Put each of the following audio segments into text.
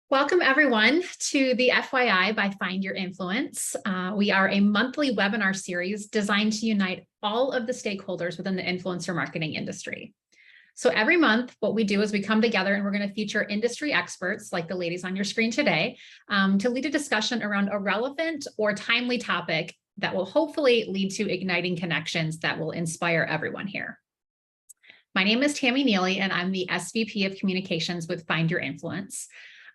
Welcome everyone to the FYI by Find Your Influence. We are a monthly webinar series designed to unite all of the stakeholders within the influencer marketing industry. So every month, what we do is we come together and we're going to feature industry experts like the ladies on your screen today to lead a discussion around a relevant or timely topic that will hopefully lead to igniting connections that will inspire everyone here. My name is Tammy Neely and I'm the SVP of Communications with Find Your Influence.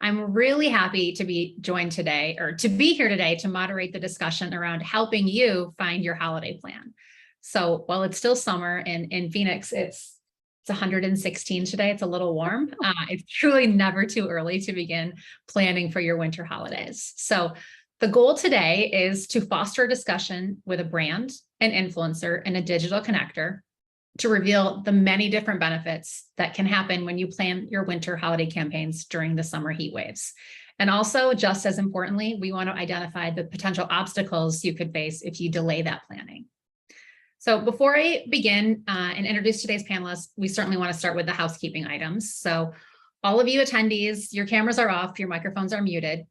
I'm really happy to be joined today, or to be here today, to moderate the discussion around helping you find your holiday plan. So while it's still summer and in Phoenix, it's 116 today, it's a little warm. It's truly never too early to begin planning for your winter holidays. So the goal today is to foster a discussion with a brand, an influencer, and a digital connector to reveal the many different benefits that can happen when you plan your winter holiday campaigns during the summer heat waves. And also, just as importantly, we want to identify the potential obstacles you could face if you delay that planning. So before I begin and introduce today's panelists, we certainly want to start with the housekeeping items. So all of you attendees, your cameras are off, your microphones are muted.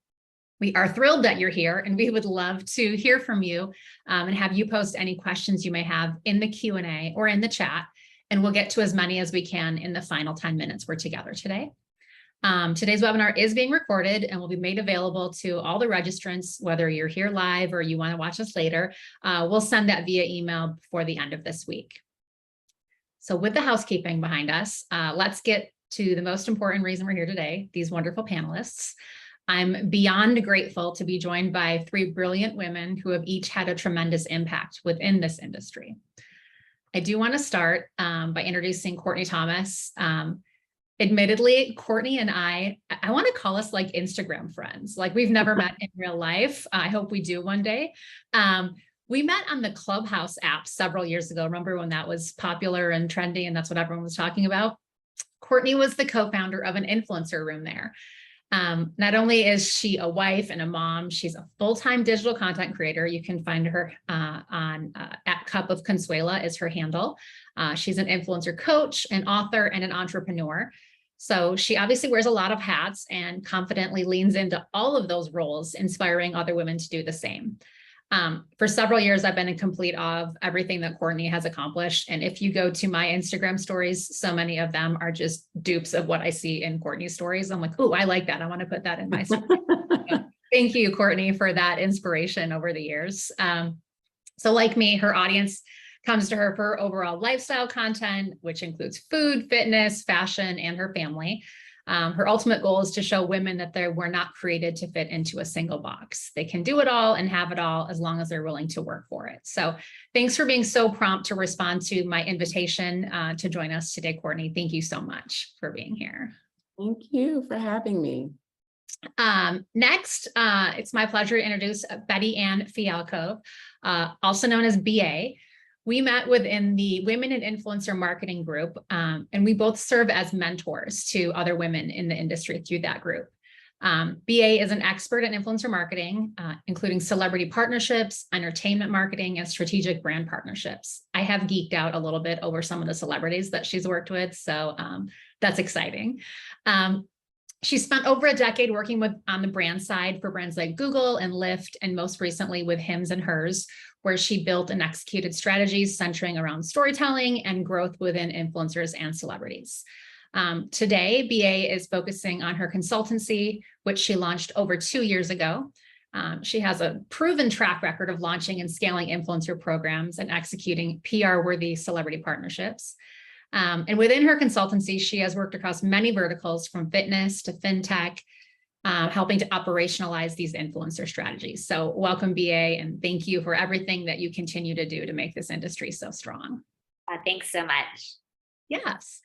We are thrilled that you're here and we would love to hear from you and have you post any questions you may have in the Q&A or in the chat, and we'll get to as many as we can in the final 10 minutes we're together today. Today's webinar is being recorded and will be made available to all the registrants, whether you're here live or you want to watch us later. We'll send that via email before the end of this week. So with the housekeeping behind us, let's get to the most important reason we're here today, these wonderful panelists. I'm beyond grateful to be joined by three brilliant women who have each had a tremendous impact within this industry. I do want to start by introducing Courtney Thomas. Admittedly, Courtney and I want to call us like Instagram friends. Like we've never met in real life. I hope we do one day. We met on the Clubhouse app several years ago. Remember when that was popular and trendy and that's what everyone was talking about? Courtney was the co-founder of an influencer room there. Not only is she a wife and a mom, she's a full-time digital content creator. You can find her at Cup of Consuela is her handle. She's an influencer coach, an author, and an entrepreneur. So she obviously wears a lot of hats and confidently leans into all of those roles, inspiring other women to do the same. For several years, I've been in complete awe of everything that Courtney has accomplished. And if you go to my Instagram stories, so many of them are just dupes of what I see in Courtney's stories. I'm like, oh, I like that. I want to put that in my story. So thank you, Courtney, for that inspiration over the years. So like me, her audience comes to her for overall lifestyle content, which includes food, fitness, fashion, and her family. Her ultimate goal is to show women that they were not created to fit into a single box. They can do it all and have it all as long as they're willing to work for it. So thanks for being so prompt to respond to my invitation to join us today, Courtney. Thank you so much for being here. Thank you for having me. Next, it's my pleasure to introduce Bette Ann Fialkov, also known as BA. We met within the Women in Influencer Marketing group, and we both serve as mentors to other women in the industry through that group. BA is an expert in influencer marketing, including celebrity partnerships, entertainment marketing, and strategic brand partnerships. I have geeked out a little bit over some of the celebrities that she's worked with, so that's exciting. She spent over a decade working on the brand side for brands like Google and Lyft, and most recently with Hims and Hers, where she built and executed strategies centering around storytelling and growth within influencers and celebrities. Today, BA is focusing on her consultancy, which she launched over 2 years ago. She has a proven track record of launching and scaling influencer programs and executing PR-worthy celebrity partnerships. And within her consultancy, she has worked across many verticals from fitness to fintech, helping to operationalize these influencer strategies. So welcome, BA, and thank you for everything that you continue to do to make this industry so strong. Thanks so much. Yes.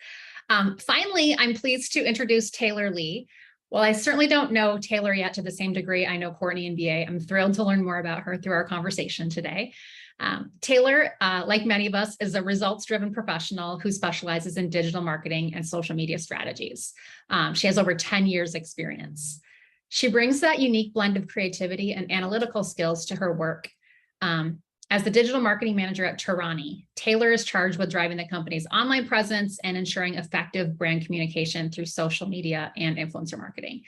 Finally, I'm pleased to introduce Taylor Lee. While I certainly don't know Taylor yet to the same degree I know Courtney and BA, I'm thrilled to learn more about her through our conversation today. Taylor, like many of us, is a results-driven professional who specializes in digital marketing and social media strategies. She has over 10 years experience. She brings that unique blend of creativity and analytical skills to her work. As the digital marketing manager at Torani, Taylor is charged with driving the company's online presence and ensuring effective brand communication through social media and influencer marketing.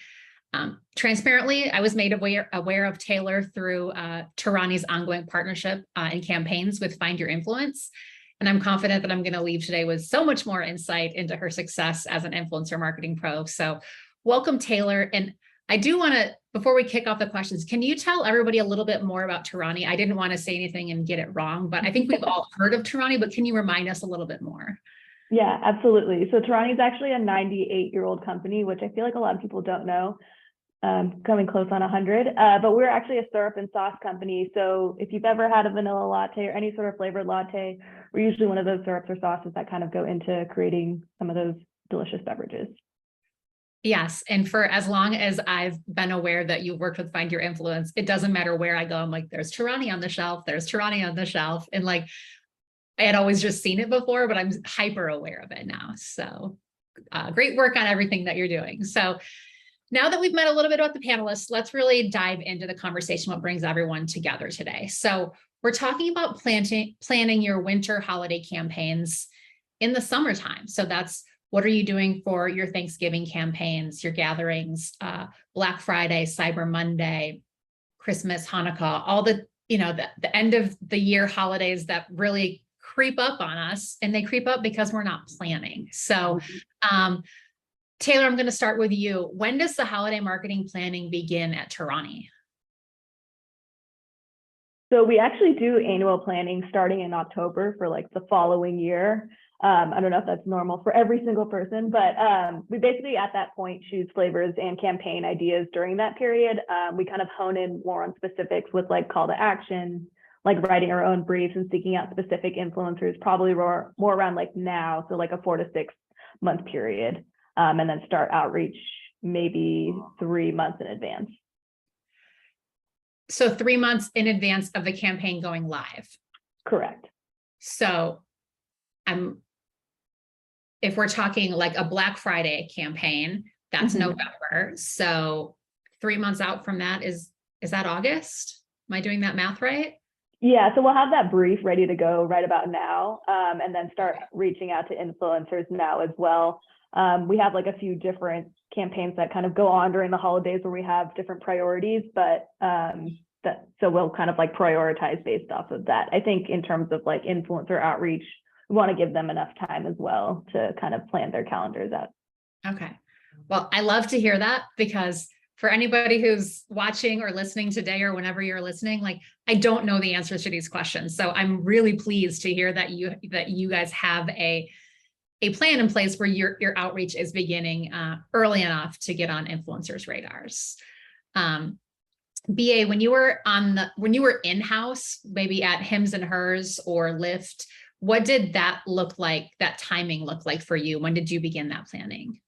Transparently, I was made aware of Taylor through Torani's ongoing partnership and campaigns with Find Your Influence. And I'm confident that I'm going to leave today with so much more insight into her success as an influencer marketing pro. So welcome, Taylor. And I do want to, before we kick off the questions, can you tell everybody a little bit more about Torani? I didn't want to say anything and get it wrong, but I think we've all heard of Torani, but can you remind us a little bit more? Yeah, absolutely. So Torani is actually a 98-year-old company, which I feel like a lot of people don't know, coming close on 100. But we're actually a syrup and sauce company. So if you've ever had a vanilla latte or any sort of flavored latte, we're usually one of those syrups or sauces that kind of go into creating some of those delicious beverages. Yes. And for as long as I've been aware that you've worked with Find Your Influence, it doesn't matter where I go. I'm like, there's Torani on the shelf, there's Torani on the shelf. And like, I had always just seen it before, but I'm hyper aware of it now. So great work on everything that you're doing. So now that we've met a little bit about the panelists, let's really dive into the conversation, what brings everyone together today. So we're talking about planning your winter holiday campaigns in the summertime. So that's, what are you doing for your Thanksgiving campaigns, your gatherings, Black Friday, Cyber Monday, Christmas, Hanukkah, all the, the end of the year holidays that really creep up on us, and they creep up because we're not planning. So, Taylor, I'm going to start with you. When does the holiday marketing planning begin at Torani? So we actually do annual planning starting in October for like the following year. I don't know if that's normal for every single person, but we basically at that point choose flavors and campaign ideas during that period. We kind of hone in more on specifics with like call to action, like writing our own briefs and seeking out specific influencers, probably more around like now, so like a 4 to 6 month period, and then start outreach maybe 3 months in advance. So 3 months in advance of the campaign going live. Correct. So if we're talking like a Black Friday campaign, that's November. So 3 months out from that is that August? Am I doing that math right? Yeah, so we'll have that brief ready to go right about now, and then start reaching out to influencers now as well. We have like a few different campaigns that kind of go on during the holidays where we have different priorities, but so we'll kind of like prioritize based off of that. I think in terms of like influencer outreach, we want to give them enough time as well to kind of plan their calendars out. Okay. Well, I love to hear that, because for anybody who's watching or listening today or whenever you're listening, like I don't know the answers to these questions. So I'm really pleased to hear that you guys have a plan in place where your outreach is beginning early enough to get on influencers' radars. BA, when you were in-house, maybe at Hims and Hers or Lyft, what did that look like, that timing look like for you? When did you begin that planning?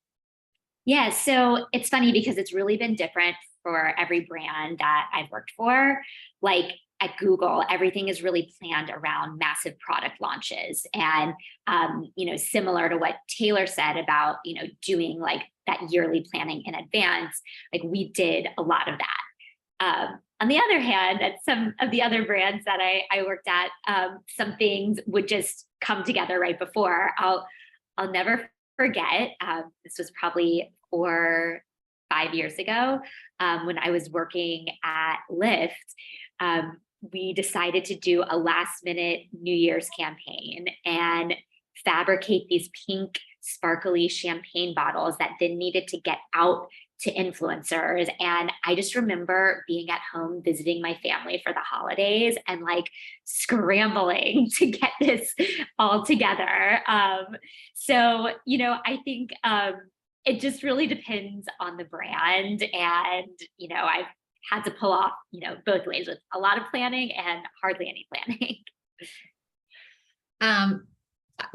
Yeah, so it's funny because it's really been different for every brand that I've worked for. Like at Google, everything is really planned around massive product launches. And, similar to what Taylor said about, doing like that yearly planning in advance, like we did a lot of that. On the other hand, at some of the other brands that I worked at, some things would just come together right before. I'll never forget, this was probably 4 or 5 years ago, when I was working at Lyft. We decided to do a last minute New Year's campaign and fabricate these pink sparkly champagne bottles that then needed to get out to influencers. And I just remember being at home visiting my family for the holidays and like scrambling to get this all together. So, I think it just really depends on the brand. And, I've had to pull off, both ways with a lot of planning and hardly any planning.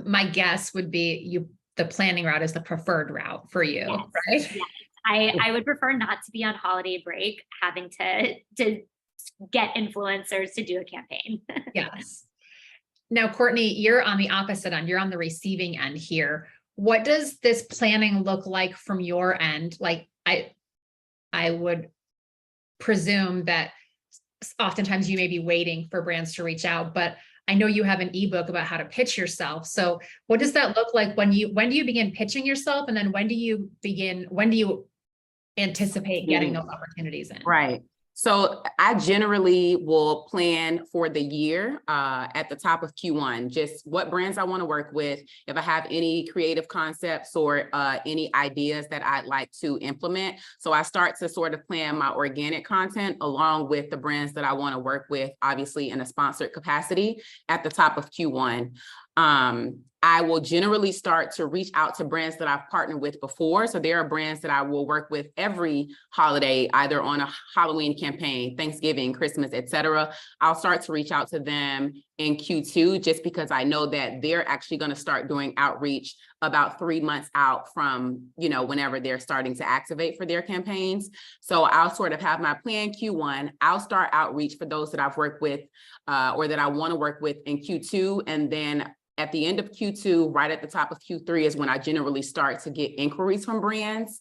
My guess would be the planning route is the preferred route for you, yes. Right? Yes. I would prefer not to be on holiday break, having to get influencers to do a campaign. Yes. Now, Courtney, you're on the opposite end. You're on the receiving end here. What does this planning look like from your end? Like I would presume that oftentimes you may be waiting for brands to reach out, but I know you have an ebook about how to pitch yourself. So what does that look like when do you begin pitching yourself? And then when do you anticipate getting those opportunities in? Right. So I generally will plan for the year at the top of Q1, just what brands I want to work with, if I have any creative concepts or any ideas that I'd like to implement. So I start to sort of plan my organic content along with the brands that I want to work with, obviously in a sponsored capacity at the top of Q1. I will generally start to reach out to brands that I've partnered with before. So there are brands that I will work with every holiday, either on a Halloween campaign, Thanksgiving, Christmas, etc. I'll start to reach out to them in Q2, just because I know that they're actually going to start doing outreach about 3 months out from, whenever they're starting to activate for their campaigns. So I'll sort of have my plan Q1. I'll start outreach for those that I've worked with or that I want to work with in Q2. And then at the end of Q2, right at the top of Q3 is when I generally start to get inquiries from brands.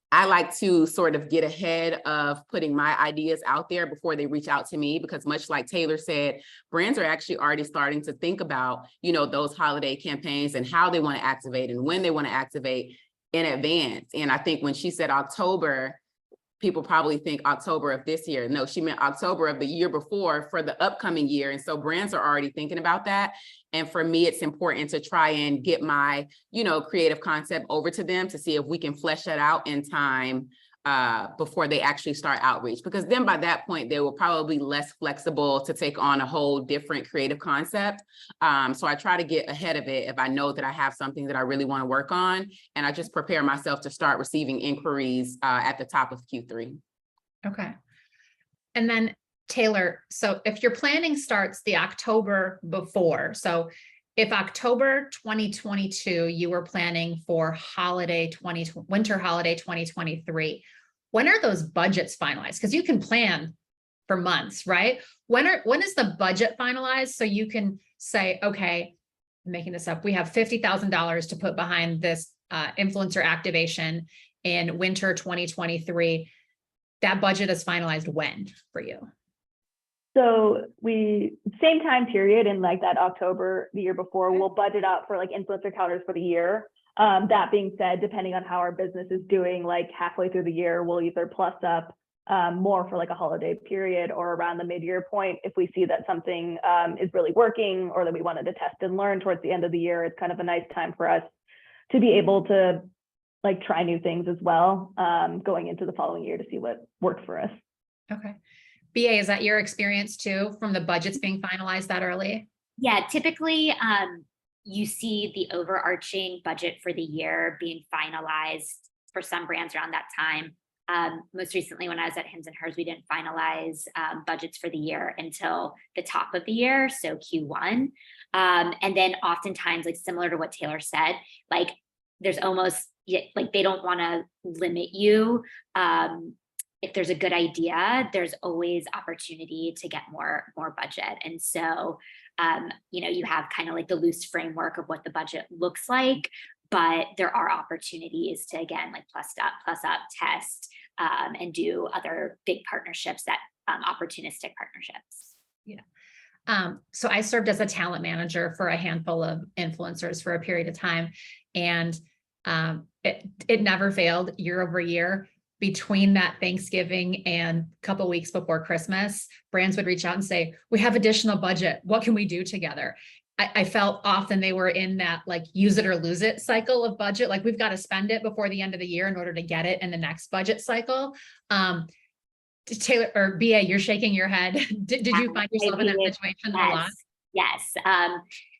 I like to sort of get ahead of putting my ideas out there before they reach out to me, because much like Taylor said, brands are actually already starting to think about, those holiday campaigns and how they want to activate and when they want to activate in advance. And I think when she said October, people probably think October of this year. No, she meant October of the year before for the upcoming year. And so brands are already thinking about that. And for me, it's important to try and get my, creative concept over to them to see if we can flesh that out in time before they actually start outreach, because then by that point, they will probably be less flexible to take on a whole different creative concept. So I try to get ahead of it if I know that I have something that I really want to work on, and I just prepare myself to start receiving inquiries at the top of Q3. Okay. And then Taylor, so if your planning starts the October before, so if October 2022, you were planning for winter holiday 2023, when are those budgets finalized? Because you can plan for months, right? When is the budget finalized? So you can say, okay, I'm making this up, we have $50,000 to put behind this influencer activation in winter 2023. That budget is finalized when for you? So same time period in like that October, the year before, we'll budget out for like influencer calendars for the year. That being said, depending on how our business is doing, like halfway through the year, we'll either plus up more for like a holiday period or around the mid-year point. If we see that something is really working or that we wanted to test and learn towards the end of the year, it's kind of a nice time for us to be able to like try new things as well, going into the following year to see what works for us. Okay. BA, is that your experience too, from the budgets being finalized that early? Yeah, typically you see the overarching budget for the year being finalized for some brands around that time. Most recently, when I was at Hims and Hers, we didn't finalize budgets for the year until the top of the year, so Q1. And then oftentimes, like similar to what Taylor said, like there's almost like they don't want to limit you. If there's a good idea, there's always opportunity to get more budget. And so, you have kind of like the loose framework of what the budget looks like, but there are opportunities to, again, like plus up, test, and do other big partnerships, that opportunistic partnerships. Yeah. So I served as a talent manager for a handful of influencers for a period of time, and it never failed year over year. Between that Thanksgiving and a couple of weeks before Christmas, brands would reach out and say, we have additional budget. What can we do together? I felt often they were in that like use it or lose it cycle of budget. Like we've got to spend it before the end of the year in order to get it in the next budget cycle. Taylor or BA, you're shaking your head. Did you find yourself in that situation a lot? Yes.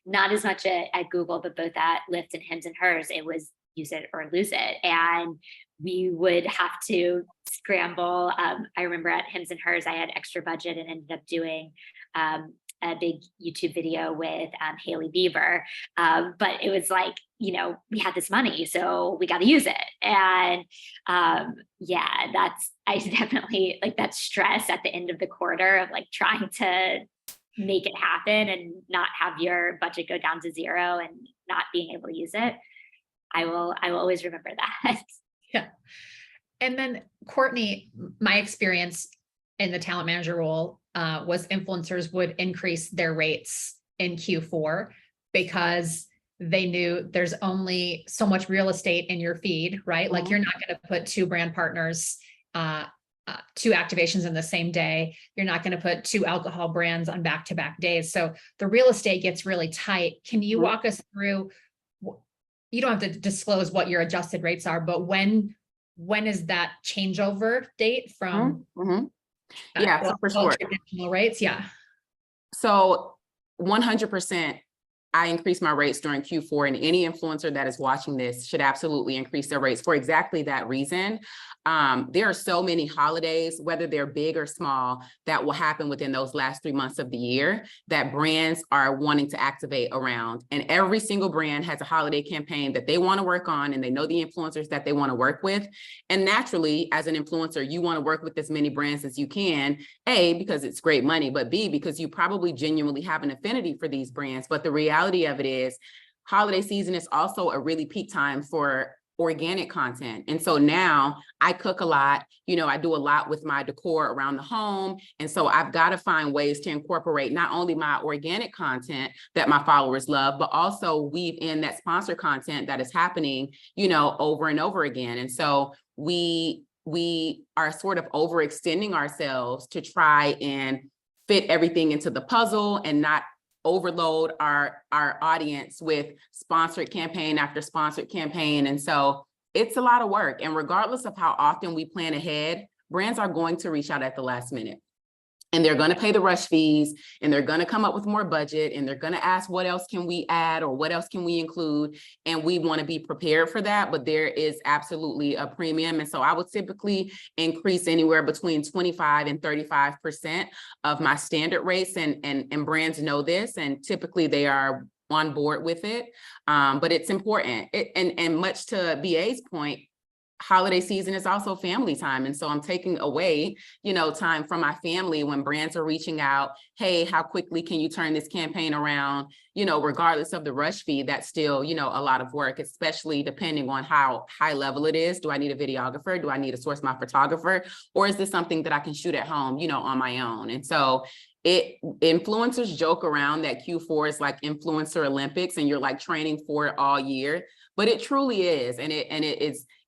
Not as much at Google, but both at Lyft and Hims and Hers, it was use it or lose it. And we would have to scramble. I remember at Hims and Hers, I had extra budget and ended up doing a big YouTube video with Hailey Bieber. But it was like, we had this money, so we got to use it. And I definitely like that stress at the end of the quarter of like trying to make it happen and not have your budget go down to zero and not being able to use it. I will always remember that. Yeah. And then Courtney, my experience in the talent manager role was influencers would increase their rates in Q4 because they knew there's only so much real estate in your feed, right? Like you're not going to put two brand partners, two activations in the same day. You're not going to put two alcohol brands on back-to-back days. So the real estate gets really tight. Can you walk us through, you don't have to disclose what your adjusted rates are, but when is that changeover date from yeah, so for sure. Traditional rates? Yeah. So 100%, I increased my rates during Q4, and any influencer that is watching this should absolutely increase their rates for exactly that reason. There are so many holidays, whether they're big or small, that will happen within those last 3 months of the year that brands are wanting to activate around. And every single brand has a holiday campaign that they want to work on, and they know the influencers that they want to work with. And naturally, as an influencer, you want to work with as many brands as you can, A, because it's great money, but B, because you probably genuinely have an affinity for these brands. But the reality of it is, holiday season is also a really peak time for organic content. And so now I cook a lot, I do a lot with my decor around the home. And so I've got to find ways to incorporate not only my organic content that my followers love, but also weave in that sponsor content that is happening, over and over again. And so we are sort of overextending ourselves to try and fit everything into the puzzle and not overload our audience with sponsored campaign after sponsored campaign. And so it's a lot of work. And regardless of how often we plan ahead, brands are going to reach out at the last minute. And they're going to pay the rush fees, and they're going to come up with more budget, and they're going to ask, what else can we add, or what else can we include? And we want to be prepared for that, but there is absolutely a premium. And so I would typically increase anywhere between 25 and 35% of my standard rates, and brands know this, and typically they are on board with it. But it's important. And much to BA's point, holiday season is also family time. And so I'm taking away, time from my family when brands are reaching out. Hey, how quickly can you turn this campaign around? Regardless of the rush fee, that's still, a lot of work, especially depending on how high level it is. Do I need a videographer? Do I need to source my photographer? Or is this something that I can shoot at home, on my own? And so influencers joke around that Q4 is like influencer Olympics and you're like training for it all year, but it truly is. And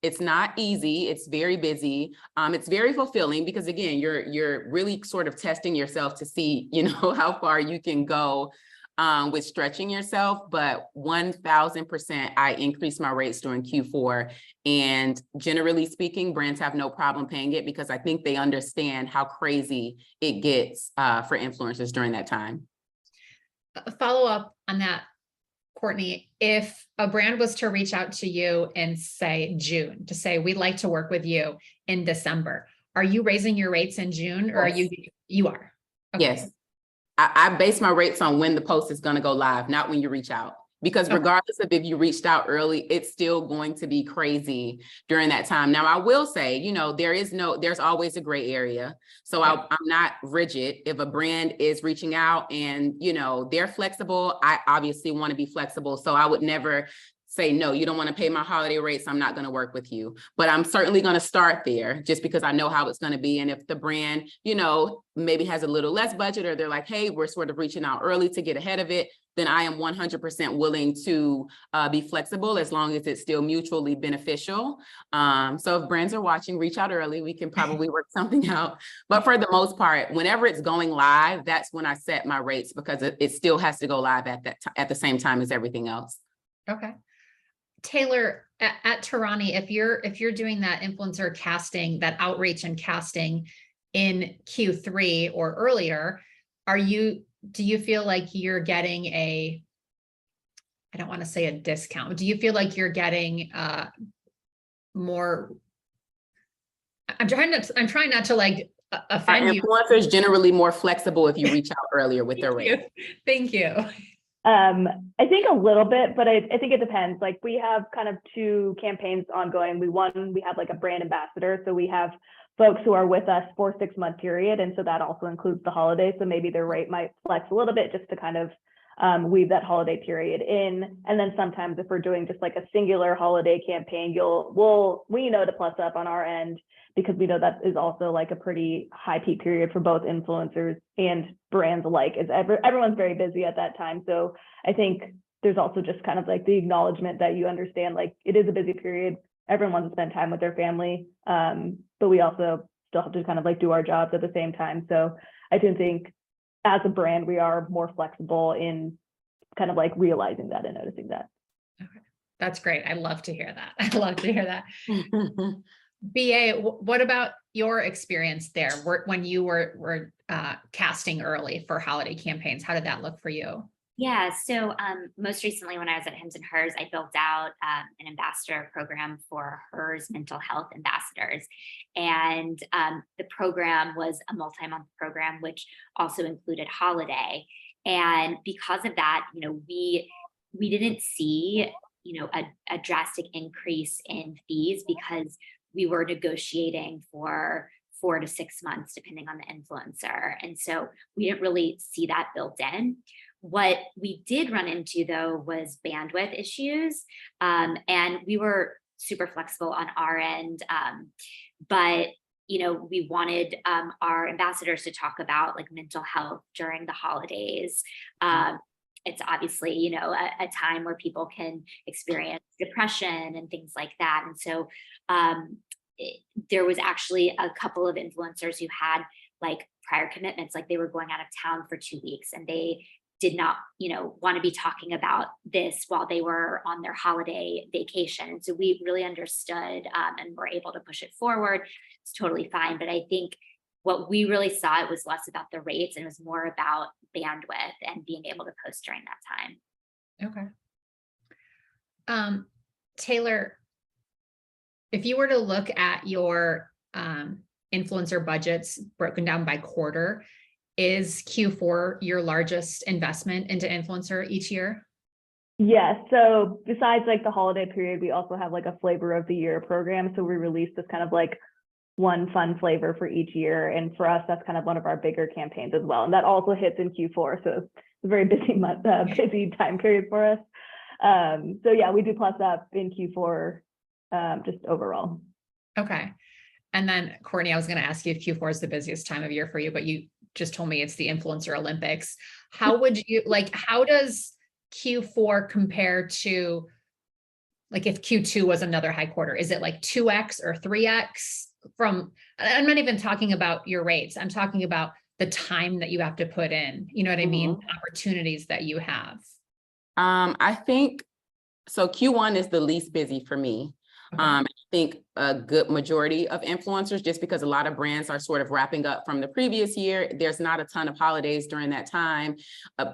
it's not easy. It's very busy. It's very fulfilling because again, you're really sort of testing yourself to see, how far you can go with stretching yourself. But 1000%, I increased my rates during Q4. And generally speaking, brands have no problem paying it because I think they understand how crazy it gets for influencers during that time. A follow up on that, Courtney, if a brand was to reach out to you in say June to say, we'd like to work with you in December, are you raising your rates in June or Yes. you are? Okay. Yes. I base my rates on when the post is going to go live, not when you reach out. Because regardless of if you reached out early, it's still going to be crazy during that time. Now, I will say, there's always a gray area. So I'm not rigid. If a brand is reaching out and, they're flexible, I obviously want to be flexible. So I would never say, no, you don't want to pay my holiday rates, I'm not going to work with you. But I'm certainly going to start there just because I know how it's going to be. And if the brand, maybe has a little less budget or they're like, hey, we're sort of reaching out early to get ahead of it, then I am 100% willing to be flexible as long as it's still mutually beneficial. So if brands are watching, reach out early, we can probably work something out. But for the most part, whenever it's going live, that's when I set my rates because it still has to go live at the same time as everything else. Okay. Taylor, at Torani, if you're doing that influencer casting, that outreach and casting in Q3 or earlier, do you feel like you're getting I don't want to say a discount, do you feel like you're getting more? I'm trying not to like offend you. Influencers generally more flexible if you reach out earlier with their rate. Thank you. I think a little bit, but I think it depends. Like we have kind of two campaigns ongoing. We have like a brand ambassador. So we have folks who are with us for 6 month period. And so that also includes the holidays. So maybe their rate might flex a little bit just to kind of weave that holiday period in. And then sometimes if we're doing just like a singular holiday campaign, we know to plus up on our end because we know that is also like a pretty high peak period for both influencers and brands alike, as everyone's very busy at that time. So I think there's also just kind of like the acknowledgement that you understand, like, it is a busy period. Everyone wants to spend time with their family. But we also still have to kind of like do our jobs at the same time. So I do think as a brand, we are more flexible in kind of like realizing that and noticing that. Okay. That's great. I love to hear that. I love to hear that. BA, what about your experience there when you were casting early for holiday campaigns? How did that look for you? Yeah, so most recently when I was at Hims and Hers, I built out an ambassador program for Hers mental health ambassadors. And the program was a multi-month program, which also included holiday. And because of that, we didn't see, a drastic increase in fees because we were negotiating for 4 to 6 months, depending on the influencer. And so we didn't really see that built in. What we did run into, though, was bandwidth issues. And we were super flexible on our end. But, we wanted our ambassadors to talk about like mental health during the holidays. It's obviously, a time where people can experience depression and things like that. And so there was actually a couple of influencers who had like prior commitments, like they were going out of town for 2 weeks and they did not, want to be talking about this while they were on their holiday vacation. And so we really understood and were able to push it forward. It's totally fine. But I think what we really saw, it was less about the rates and it was more about bandwidth and being able to post during that time. Okay. Taylor, if you were to look at your influencer budgets broken down by quarter, is Q4 your largest investment into influencer each year? Yes. So besides like the holiday period, we also have like a flavor of the year program. So we release this kind of like one fun flavor for each year. And for us, that's kind of one of our bigger campaigns as well. And that also hits in Q4. So it's a very busy month, busy time period for us. So yeah, we do plus up in Q4 just overall. Okay. And then Courtney, I was going to ask you if Q4 is the busiest time of year for you, but you just told me it's the Influencer Olympics. How would you how does Q4 compare to like if Q2 was another high quarter? Is it like 2x or 3x from, I'm not even talking about your rates. I'm talking about the time that you have to put in, you know what I mean? Opportunities that you have. I think, so Q1 is the least busy for me. Okay. I think a good majority of influencers, just because a lot of brands are sort of wrapping up from the previous year, there's not a ton of holidays during that time.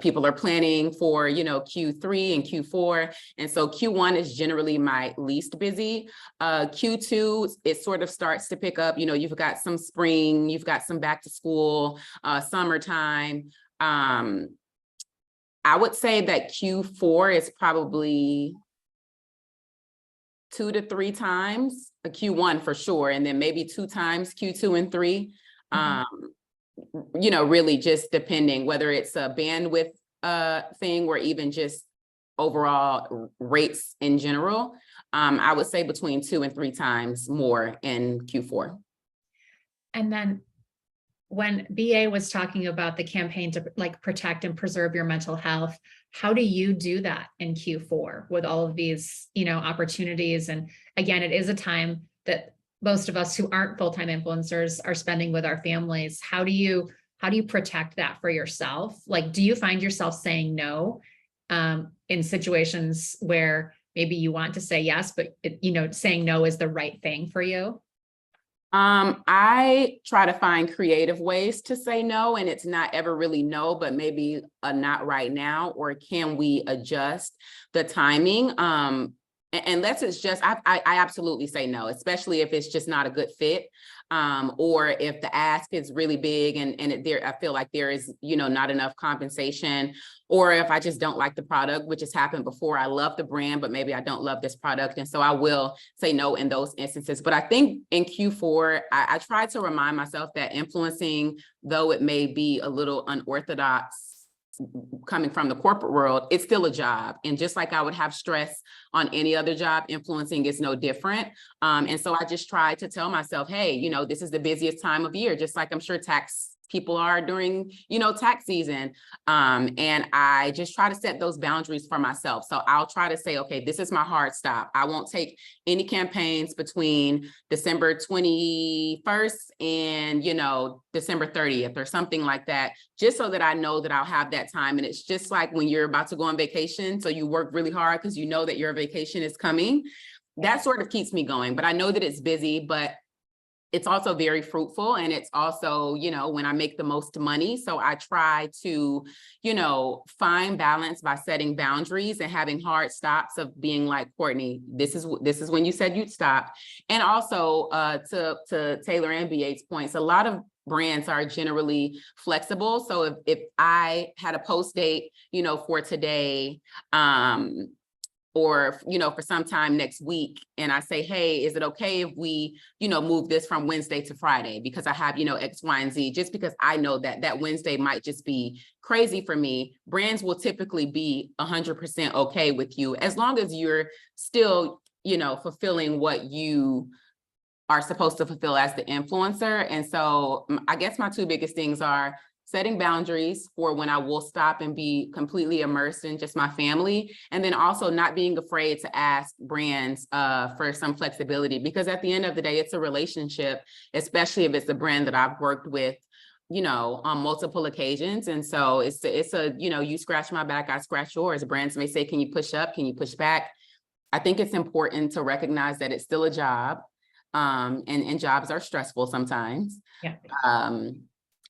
People are planning for, Q3 and Q4. And so Q1 is generally my least busy. Q2, it sort of starts to pick up, you've got some spring, you've got some back to school, summertime. I would say that Q4 is probably 2 to 3 times a Q1 for sure. And then maybe 2 times Q2 and 3, really just depending whether it's a bandwidth thing or even just overall rates in general. I would say between 2 and 3 times more in Q4. And then when BA was talking about the campaign to like protect and preserve your mental health, how do you do that in Q4 with all of these, opportunities? And again, it is a time that most of us who aren't full-time influencers are spending with our families. How do you protect that for yourself? Like, do you find yourself saying no in situations where maybe you want to say yes, but saying no is the right thing for you? I try to find creative ways to say no, and it's not ever really no, but maybe a not right now, or can we adjust the timing? Unless it's just, I absolutely say no, especially if it's just not a good fit. Or if the ask is really big and I feel like there is, not enough compensation, or if I just don't like the product, which has happened before. I love the brand, but maybe I don't love this product. And so I will say no in those instances. But I think in Q4, I try to remind myself that influencing, though it may be a little unorthodox coming from the corporate world, it's still a job. And just like I would have stress on any other job, influencing is no different. And so I just try to tell myself, hey, this is the busiest time of year, just like I'm sure tax people are during, tax season. And I just try to set those boundaries for myself. So I'll try to say, okay, this is my hard stop. I won't take any campaigns between December 21st and, December 30th or something like that, just so that I know that I'll have that time. And it's just like when you're about to go on vacation. So you work really hard because you know that your vacation is coming. That sort of keeps me going, but I know that it's busy, but it's also very fruitful. And it's also, when I make the most money. So I try to, find balance by setting boundaries and having hard stops of being like, Courtney, this is when you said you'd stop. And also to Taylor and BA's points, a lot of brands are generally flexible. So if I had a post date, for today, or, for some time next week, and I say, hey, is it okay if we, move this from Wednesday to Friday because I have, X, Y, and Z, just because I know that Wednesday might just be crazy for me. Brands will typically be 100% okay with you as long as you're still, fulfilling what you are supposed to fulfill as the influencer. And so I guess my two biggest things are setting boundaries for when I will stop and be completely immersed in just my family. And then also not being afraid to ask brands for some flexibility, because at the end of the day, it's a relationship, especially if it's a brand that I've worked with, on multiple occasions. And so it's a, you scratch my back, I scratch yours. Brands may say, can you push up? Can you push back? I think it's important to recognize that it's still a job. And jobs are stressful sometimes. Yeah.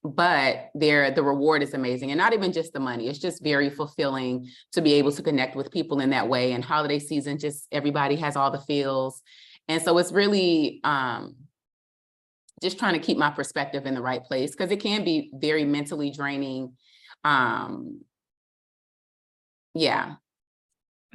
But the reward is amazing, and not even just the money. It's just very fulfilling to be able to connect with people in that way. And holiday season, just everybody has all the feels. And so it's really just trying to keep my perspective in the right place, because it can be very mentally draining. Yeah.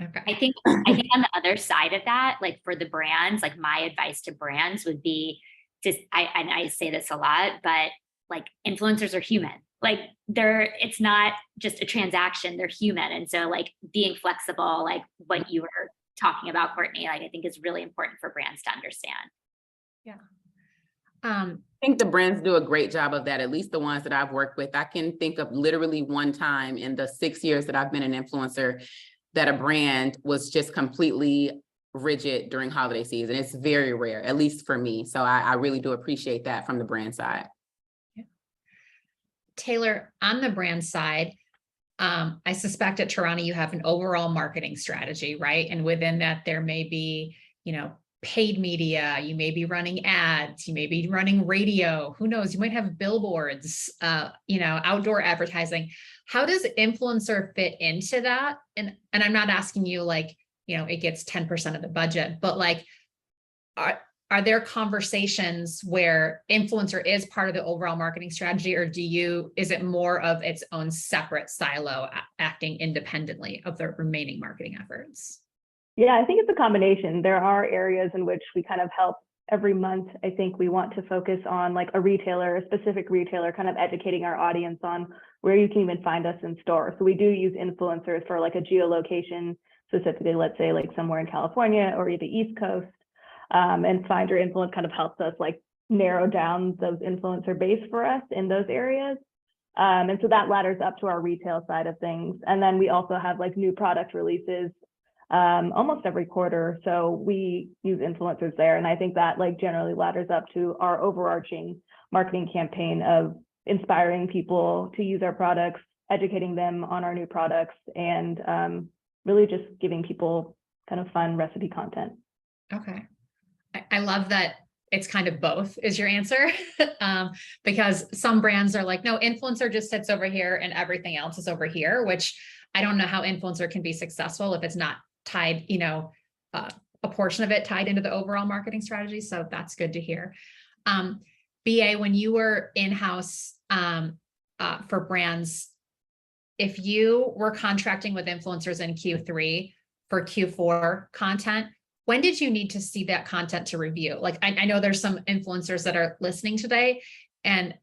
Okay. I think on the other side of that, like for the brands, like my advice to brands would be just, I say this a lot, but like influencers are human. Like it's not just a transaction, they're human. And so like being flexible, like what you were talking about, Courtney, like I think is really important for brands to understand. Yeah. I think the brands do a great job of that, at least the ones that I've worked with. I can think of literally one time in the 6 years that I've been an influencer that a brand was just completely rigid during holiday season. It's very rare, at least for me. So I really do appreciate that from the brand side. Taylor, on the brand side, I suspect at Torani you have an overall marketing strategy, right? And within that, there may be, paid media, you may be running ads, you may be running radio, who knows, you might have billboards, outdoor advertising. How does influencer fit into that? And I'm not asking you like, it gets 10% of the budget, but like, are there conversations where influencer is part of the overall marketing strategy, or is it more of its own separate silo acting independently of the remaining marketing efforts? Yeah, I think it's a combination. There are areas in which we kind of help every month. I think we want to focus on like a specific retailer, kind of educating our audience on where you can even find us in store. So we do use influencers for like a geolocation, specifically, let's say like somewhere in California or the East Coast. And Find Your Influence kind of helps us like narrow down those influencer base for us in those areas. And so that ladders up to our retail side of things. And then we also have like new product releases almost every quarter. So we use influencers there. And I think that like generally ladders up to our overarching marketing campaign of inspiring people to use our products, educating them on our new products, and really just giving people kind of fun recipe content. Okay. I love that it's kind of both is your answer, because some brands are like, no, influencer just sits over here and everything else is over here, which I don't know how influencer can be successful if it's not tied, a portion of it tied into the overall marketing strategy. So that's good to hear. BA, when you were in-house for brands, if you were contracting with influencers in Q3 for Q4 content, when did you need to see that content to review? Like, I know there's some influencers that are listening today, and,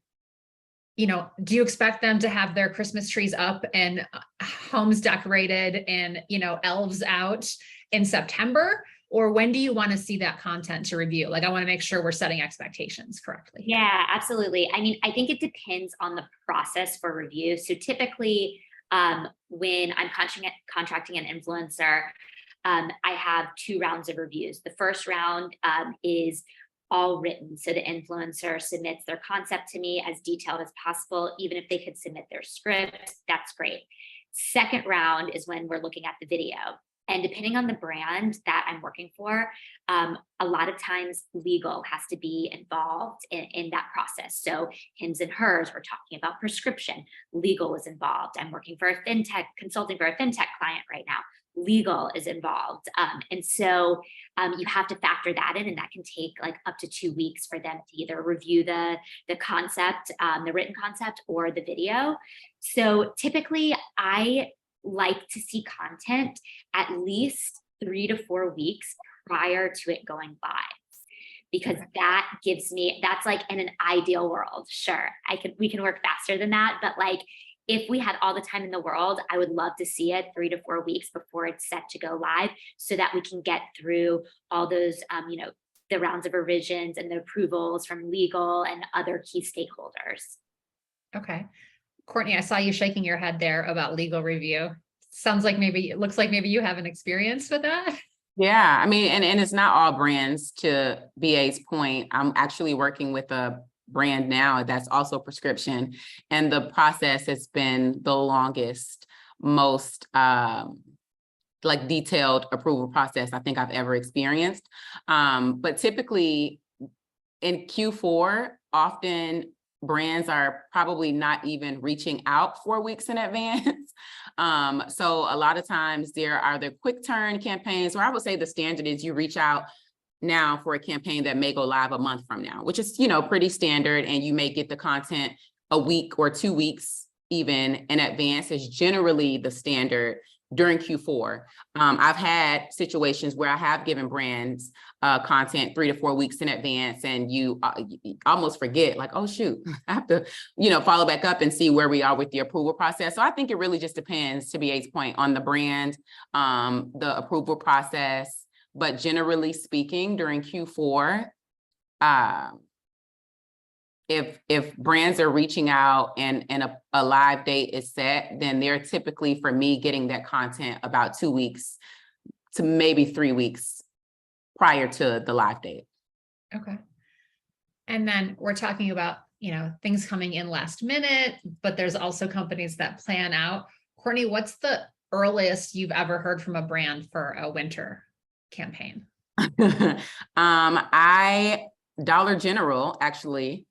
do you expect them to have their Christmas trees up and homes decorated and, elves out in September? Or when do you want to see that content to review? Like, I want to make sure we're setting expectations correctly. Yeah, absolutely. I mean, I think it depends on the process for review. So typically, when I'm contracting an influencer, I have 2 rounds of reviews. The first round is all written. So the influencer submits their concept to me as detailed as possible. Even if they could submit their script, that's great. Second round is when we're looking at the video. And depending on the brand that I'm working for, a lot of times legal has to be involved in that process. So Hims and Hers, we're talking about prescription. Legal is involved. I'm working for a fintech, consulting for a fintech client right now. Legal is involved. And so you have to factor that in, and that can take like up to 2 weeks for them to either review the concept, the written concept, or the video. So typically I like to see content at least 3 to 4 weeks prior to it going live, because that gives me, that's like in an ideal world. Sure, we can work faster than that, but like if we had all the time in the world, I would love to see it 3 to 4 weeks before it's set to go live, so that we can get through all those, the rounds of revisions and the approvals from legal and other key stakeholders. Okay. Courtney, I saw you shaking your head there about legal review. Sounds like it looks like maybe you have an experience with that. Yeah, I mean, and it's not all brands, to BA's point. I'm actually working with a brand now that's also prescription, and the process has been the longest, most like detailed approval process I think I've ever experienced. But typically in Q4, often brands are probably not even reaching out 4 weeks in advance. So a lot of times there are the quick turn campaigns, or I would say the standard is you reach out now for a campaign that may go live a month from now, which is, pretty standard. And you may get the content a week or 2 weeks even in advance is generally the standard during Q4. I've had situations where I have given brands content 3 to 4 weeks in advance, and you almost forget, like, oh shoot, I have to, follow back up and see where we are with the approval process. So I think it really just depends, to BA's point, on the brand, the approval process. But generally speaking, during Q4, if brands are reaching out and a live date is set, then they're typically, for me, getting that content about 2 weeks to maybe 3 weeks prior to the live date. Okay. And then we're talking about, things coming in last minute, but there's also companies that plan out. Courtney, what's the earliest you've ever heard from a brand for a winter campaign? Dollar General, actually,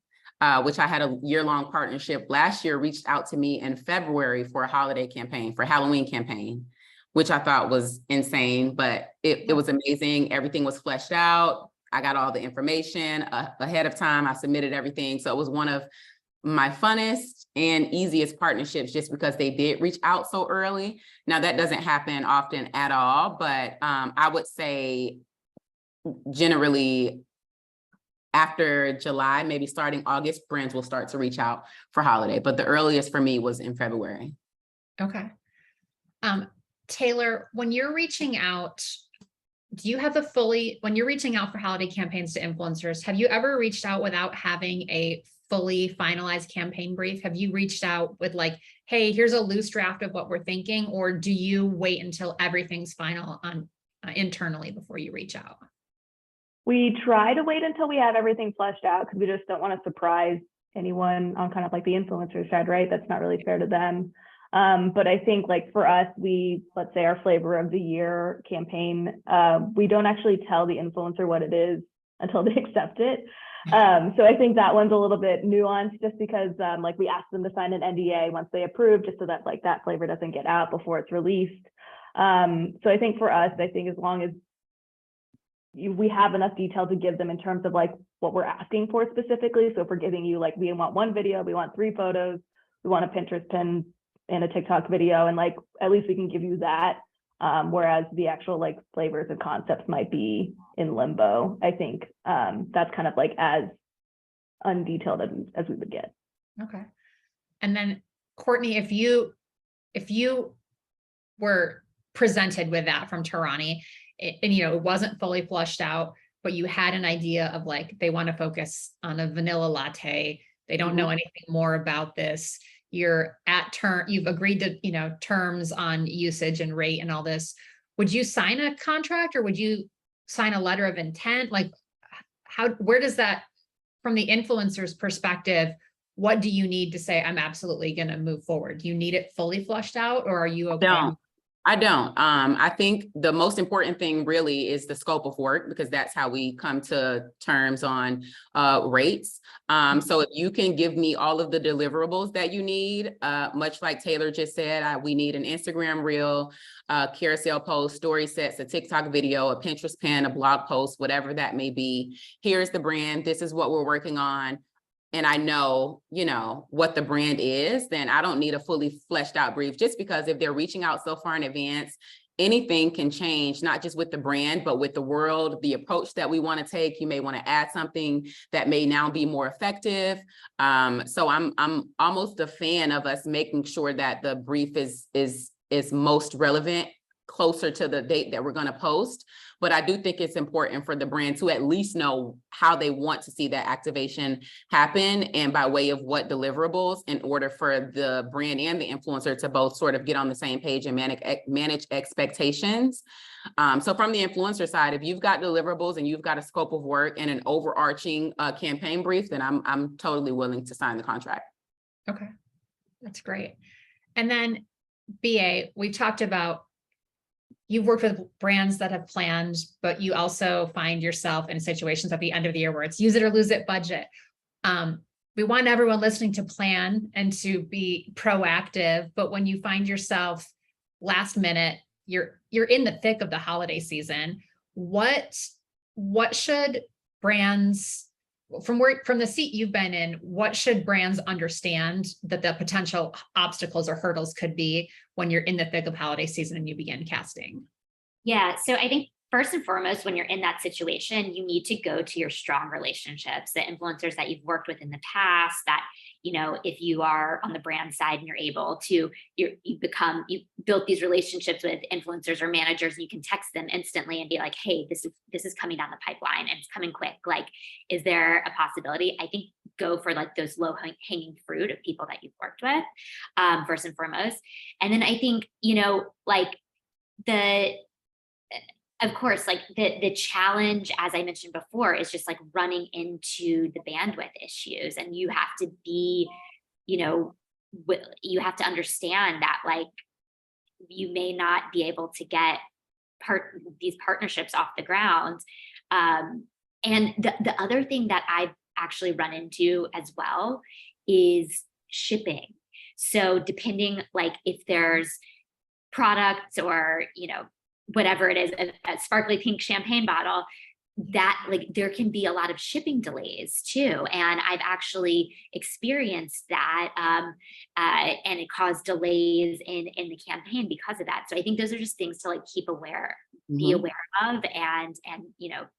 which I had a year-long partnership last year, reached out to me in February for a holiday campaign, for Halloween campaign, which I thought was insane, but it was amazing. Everything was fleshed out. I got all the information ahead of time. I submitted everything. So it was one of my funnest and easiest partnerships, just because they did reach out so early. Now, that doesn't happen often at all, but I would say generally after July, maybe starting August, brands will start to reach out for holiday. But the earliest for me was in February. Okay. Taylor, when you're reaching out, when you're reaching out for holiday campaigns to influencers, have you ever reached out without having a fully finalized campaign brief? Have you reached out with like, hey, here's a loose draft of what we're thinking, or do you wait until everything's final on internally before you reach out? We try to wait until we have everything fleshed out, because we just don't want to surprise anyone on kind of like the influencer side, right? That's not really fair to them. But I think like for us, let's say our flavor of the year campaign, we don't actually tell the influencer what it is until they accept it. So I think that one's a little bit nuanced, just because like we ask them to sign an NDA once they approve, just so that like that flavor doesn't get out before it's released. So I think for us, as long as we have enough detail to give them in terms of like what we're asking for specifically. So if we're giving you like, we want 1 video, we want 3 photos, we want a Pinterest pin and a TikTok video, and like at least we can give you that. Whereas the actual like flavors and concepts might be in limbo. I think that's kind of like as undetailed as we would get. Okay. And then Courtney, if you were presented with that from Torani, and it wasn't fully flushed out, but you had an idea of like, they want to focus on a vanilla latte. They don't know anything more about this. You've agreed to, terms on usage and rate and all this. Would you sign a contract or would you sign a letter of intent? Like where does that, from the influencer's perspective, what do you need to say, I'm absolutely going to move forward? Do you need it fully flushed out or are you okay? I don't. I think the most important thing really is the scope of work, because that's how we come to terms on rates. So if you can give me all of the deliverables that you need, much like Taylor just said, we need an Instagram reel, carousel post, story sets, a TikTok video, a Pinterest pin, a blog post, whatever that may be. Here's the brand. This is what we're working on. And I know, what the brand is, then I don't need a fully fleshed out brief, just because if they're reaching out so far in advance, anything can change, not just with the brand, but with the world, the approach that we want to take. You may want to add something that may now be more effective. So I'm almost a fan of us making sure that the brief is most relevant closer to the date that we're going to post. But I do think it's important for the brand to at least know how they want to see that activation happen and by way of what deliverables, in order for the brand and the influencer to both sort of get on the same page and manage expectations. So from the influencer side, if you've got deliverables and you've got a scope of work and an overarching campaign brief, then I'm totally willing to sign the contract. Okay, that's great. And then BA, we've talked about, you've worked with brands that have planned, but you also find yourself in situations at the end of the year where it's use it or lose it budget. We want everyone listening to plan and to be proactive, but when you find yourself last minute, you're in the thick of the holiday season. What should brands, from the seat you've been in, what should brands understand that the potential obstacles or hurdles could be when you're in the thick of holiday season and you begin casting? Yeah, so I think first and foremost, when you're in that situation, you need to go to your strong relationships, the influencers that you've worked with in the past, that, if you are on the brand side and you're able to, you've built these relationships with influencers or managers, and you can text them instantly and be like, hey, this is coming down the pipeline and it's coming quick. Like, is there a possibility? I think go for like those low hanging fruit of people that you've worked with, first and foremost. And then I think, of course, like the challenge, as I mentioned before, is just like running into the bandwidth issues. And you have to be, you have to understand that like you may not be able to get these partnerships off the ground. And the other thing that I've actually run into as well is shipping. So depending, like if there's products or, whatever it is, a sparkly pink champagne bottle, that like there can be a lot of shipping delays too. And I've actually experienced that, and it caused delays in the campaign because of that. So I think those are just things to like be aware of and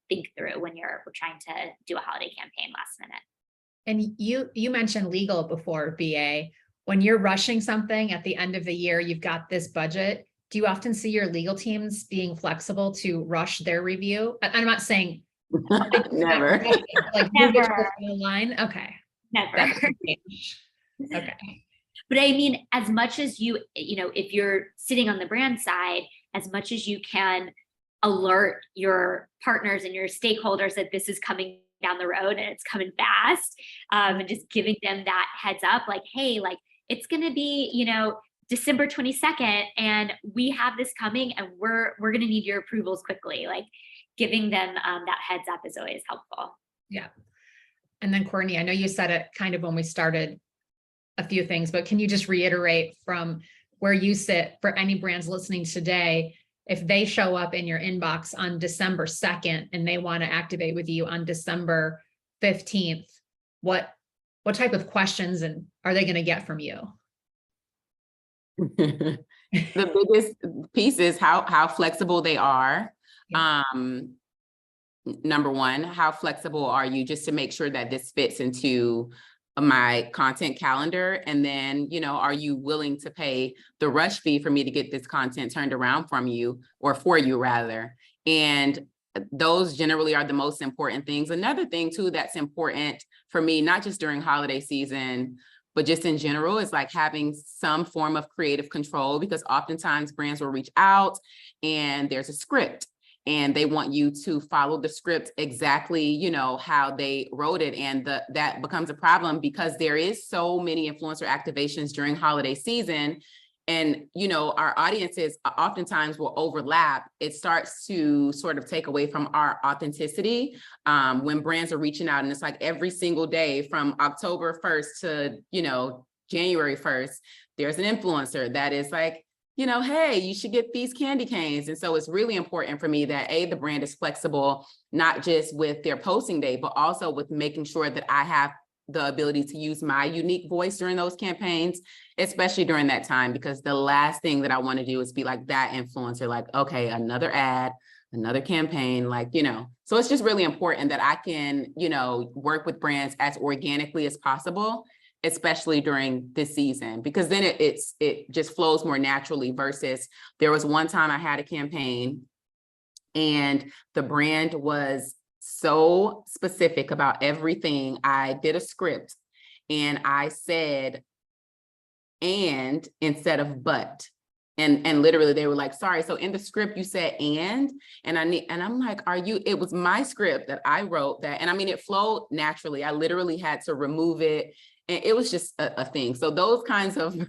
think through when we're trying to do a holiday campaign last minute. And you mentioned legal before, BA. When you're rushing something at the end of the year, you've got this budget. Do you often see your legal teams being flexible to rush their review? I'm not saying never. Like never. Line. Okay. Never. Okay. But I mean, as much as if you're sitting on the brand side, as much as you can alert your partners and your stakeholders that this is coming down the road and it's coming fast, and just giving them that heads up, like, hey, like it's going to be, December 22nd, and we have this coming, and we're going to need your approvals quickly. Like giving them that heads up is always helpful. Yeah. And then Courtney, I know you said it kind of when we started a few things, but can you just reiterate from where you sit for any brands listening today, if they show up in your inbox on December 2nd and they want to activate with you on December 15th, what type of questions and are they going to get from you? The biggest piece is how flexible they are. Yeah. Number one, how flexible are you just to make sure that this fits into my content calendar? And then, are you willing to pay the rush fee for me to get this content turned around from you, or for you rather? And those generally are the most important things. Another thing too that's important for me, not just during holiday season, but just in general, is like having some form of creative control, because oftentimes brands will reach out and there's a script and they want you to follow the script exactly, you know, how they wrote it. And that becomes a problem because there is so many influencer activations during holiday season. And, you know, our audiences oftentimes will overlap. It starts to sort of take away from our authenticity when brands are reaching out, and it's like every single day from October 1st to, you know, January 1st, there's an influencer that is like, you know, hey, you should get these candy canes. And so it's really important for me that the brand is flexible, not just with their posting day, but also with making sure that I have the ability to use my unique voice during those campaigns, especially during that time, because the last thing that I want to do is be like that influencer, like, okay, another ad, another campaign, like, you know. So it's just really important that I can, you know, work with brands as organically as possible, especially during this season, because then it just flows more naturally. Versus there was one time I had a campaign and the brand was so specific about everything. I did a script and I said, and instead of but, and literally they were like, sorry, so in the script you said and I'm like, it was my script that I wrote that. And I mean, it flowed naturally. I literally had to remove it. And it was just a thing. So those kinds of,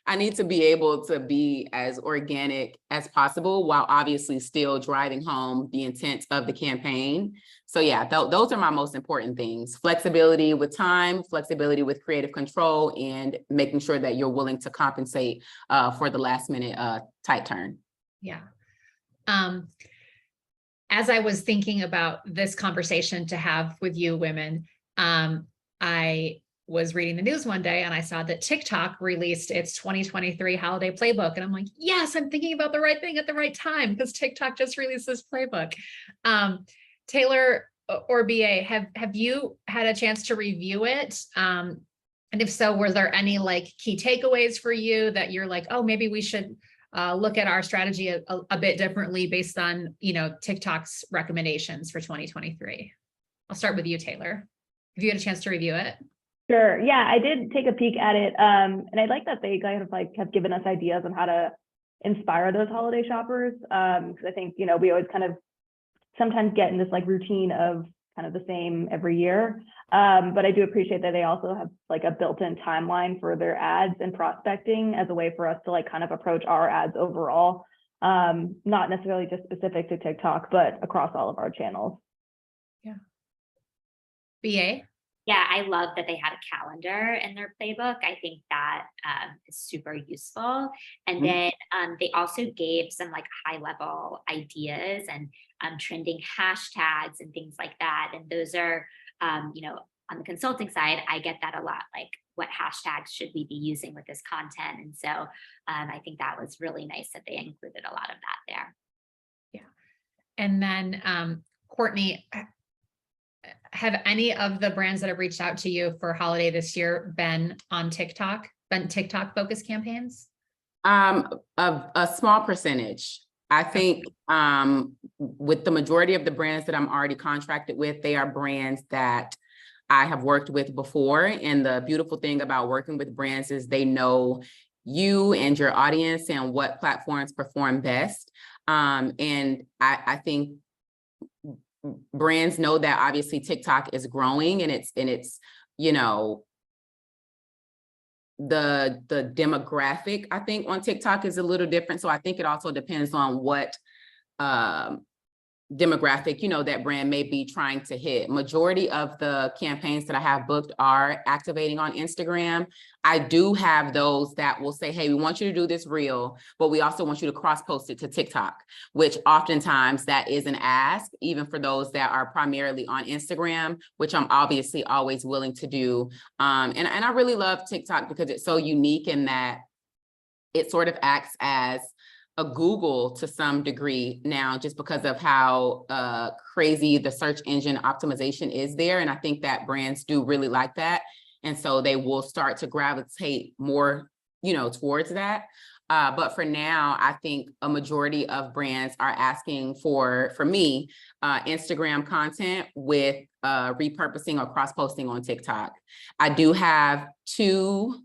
I need to be able to be as organic as possible while obviously still driving home the intent of the campaign. So yeah, those are my most important things. Flexibility with time, flexibility with creative control, and making sure that you're willing to compensate for the last minute tight turn. Yeah. As I was thinking about this conversation to have with you women, I was reading the news one day and I saw that TikTok released its 2023 holiday playbook. And I'm like, yes, I'm thinking about the right thing at the right time, because TikTok just released this playbook. Taylor or BA, have you had a chance to review it? And if so, were there any like key takeaways for you that you're like, oh, maybe we should look at our strategy a bit differently based on, you know, TikTok's recommendations for 2023? I'll start with you, Taylor. Have you had a chance to review it? Sure. Yeah, I did take a peek at it. And I like that they kind of like have given us ideas on how to inspire those holiday shoppers. Because I think, you know, we always kind of sometimes get in this like routine of kind of the same every year. But I do appreciate that they also have like a built-in timeline for their ads and prospecting as a way for us to like kind of approach our ads overall. Not necessarily just specific to TikTok, but across all of our channels. Yeah. BA? Yeah, I love that they had a calendar in their playbook. I think that is super useful. And then they also gave some like high level ideas and trending hashtags and things like that. And those are, you know, on the consulting side, I get that a lot, like what hashtags should we be using with this content? And so I think that was really nice that they included a lot of that there. Yeah. And then Courtney, have any of the brands that have reached out to you for holiday this year been on TikTok, focused campaigns? A small percentage. I think with the majority of the brands that I'm already contracted with, they are brands that I have worked with before. And the beautiful thing about working with brands is they know you and your audience and what platforms perform best. And I think brands know that obviously TikTok is growing, and it's you know, the demographic I think on TikTok is a little different. So I think it also depends on what demographic, you know, that brand may be trying to hit. Majority of the campaigns that I have booked are activating on Instagram. I do have those that will say, hey, we want you to do this reel, but we also want you to cross post it to TikTok, which oftentimes that is an ask, even for those that are primarily on Instagram, which I'm obviously always willing to do. And I really love TikTok because it's so unique in that it sort of acts as a Google to some degree now, just because of how crazy the search engine optimization is there. And I think that brands do really like that. And so they will start to gravitate more, you know, towards that. But for now, I think a majority of brands are asking for me, Instagram content with repurposing or cross-posting on TikTok. I do have two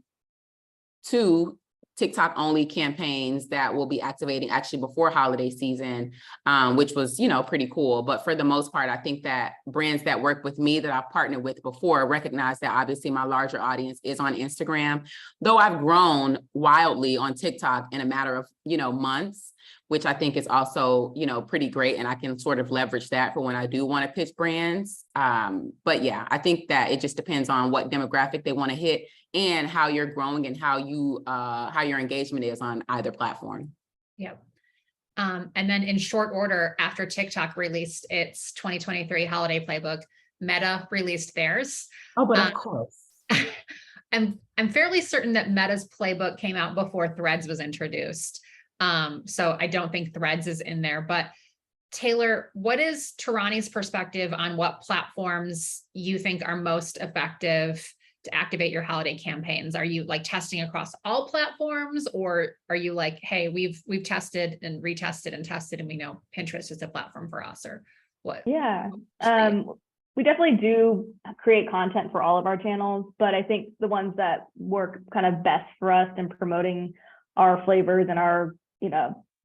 TikTok only campaigns that will be activating actually before holiday season, which was, pretty cool. But for the most part, I think that brands that work with me that I've partnered with before recognize that obviously my larger audience is on Instagram, though I've grown wildly on TikTok in a matter of, months, which I think is also, pretty great. And I can sort of leverage that for when I do want to pitch brands. But yeah, I think that it just depends on what demographic they want to hit and how you're growing and how your engagement is on either platform. Yep. And then in short order, after TikTok released its 2023 holiday playbook, Meta released theirs. Oh, but of course. I'm fairly certain that Meta's playbook came out before Threads was introduced. So I don't think Threads is in there, but Taylor, what is Torani's perspective on what platforms you think are most effective to activate your holiday campaigns? Are you like testing across all platforms, or are you like, hey, we've tested and retested and tested and we know Pinterest is a platform for us, or what? Yeah. We definitely do create content for all of our channels, but I think the ones that work kind of best for us in promoting our flavors and our,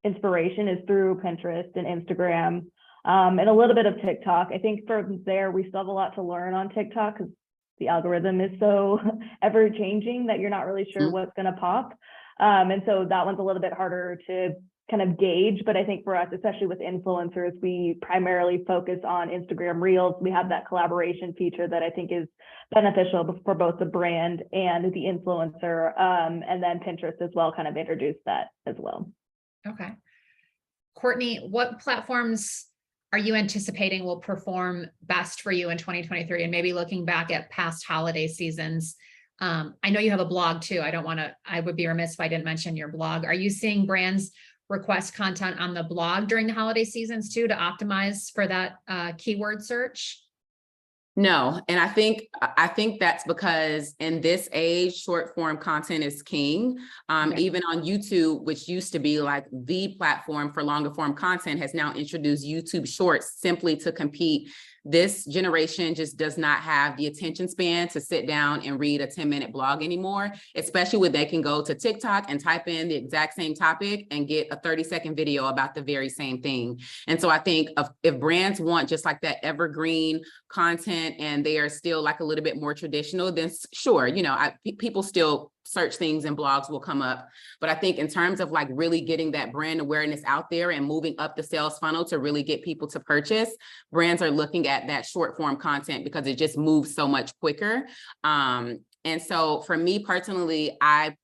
inspiration is through Pinterest and Instagram, and a little bit of TikTok. I think from there, we still have a lot to learn on TikTok because the algorithm is so ever changing that you're not really sure what's going to pop. And so that one's a little bit harder to kind of gauge. But I think for us, especially with influencers, we primarily focus on Instagram Reels. We have that collaboration feature that I think is beneficial for both the brand and the influencer. And then Pinterest as well kind of introduced that as well. Okay. Courtney, what platforms are you anticipating will perform best for you in 2023? And maybe looking back at past holiday seasons. I know you have a blog too. I would be remiss if I didn't mention your blog. Are you seeing brands request content on the blog during the holiday seasons too, to optimize for that keyword search? No, and I think that's because in this age, short form content is king. Okay. Even on YouTube, which used to be like the platform for longer form content, has now introduced YouTube Shorts simply to compete. This generation just does not have the attention span to sit down and read a 10-minute blog anymore, especially when they can go to TikTok and type in the exact same topic and get a 30-second video about the very same thing. And so I think if brands want just like that evergreen content and they are still like a little bit more traditional, then sure, people still search things and blogs will come up. But I think in terms of like really getting that brand awareness out there and moving up the sales funnel to really get people to purchase, brands are looking at that short form content because it just moves so much quicker. And so for me personally, I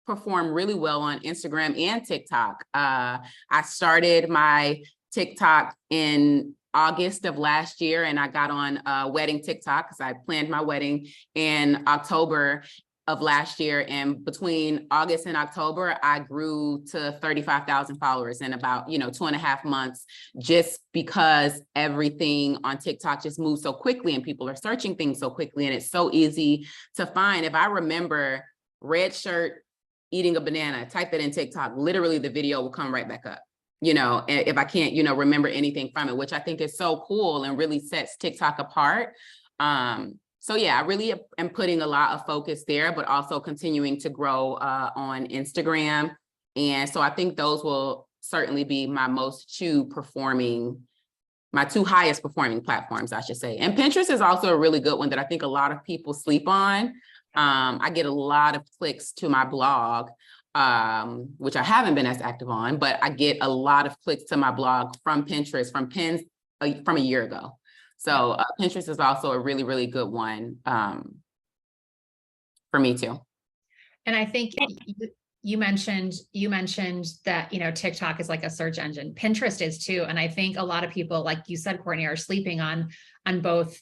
perform really well on Instagram and TikTok. I started my TikTok in August of last year, and I got on wedding TikTok because I planned my wedding in October of last year. And between August and October, I grew to 35,000 followers in about, 2.5 months, just because everything on TikTok just moves so quickly and people are searching things so quickly. And it's so easy to find. If I remember red shirt eating a banana, type that in TikTok, literally the video will come right back up. If I can't, remember anything from it, which I think is so cool and really sets TikTok apart. So yeah, I really am putting a lot of focus there, but also continuing to grow on Instagram. And so I think those will certainly be my two highest performing platforms, I should say. And Pinterest is also a really good one that I think a lot of people sleep on. I get a lot of clicks to my blog, which I haven't been as active on, but I get a lot of clicks to my blog from Pinterest, from pins from a year ago. So Pinterest is also a really, really good one for me too. And I think you mentioned that, TikTok is like a search engine. Pinterest is too. And I think a lot of people, like you said, Courtney, are sleeping on both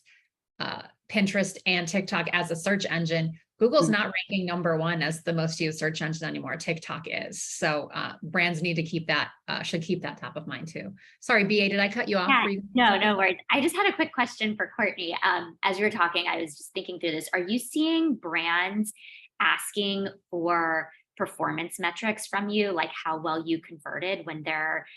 Pinterest and TikTok as a search engine. Google's not ranking #1 as the most used search engine anymore. TikTok is. So brands need to should keep that top of mind too. Sorry, BA, did I cut you off? Yeah, no worries. I just had a quick question for Courtney. As you were talking, I was just thinking through this. Are you seeing brands asking for performance metrics from you, like how well you converted when they're,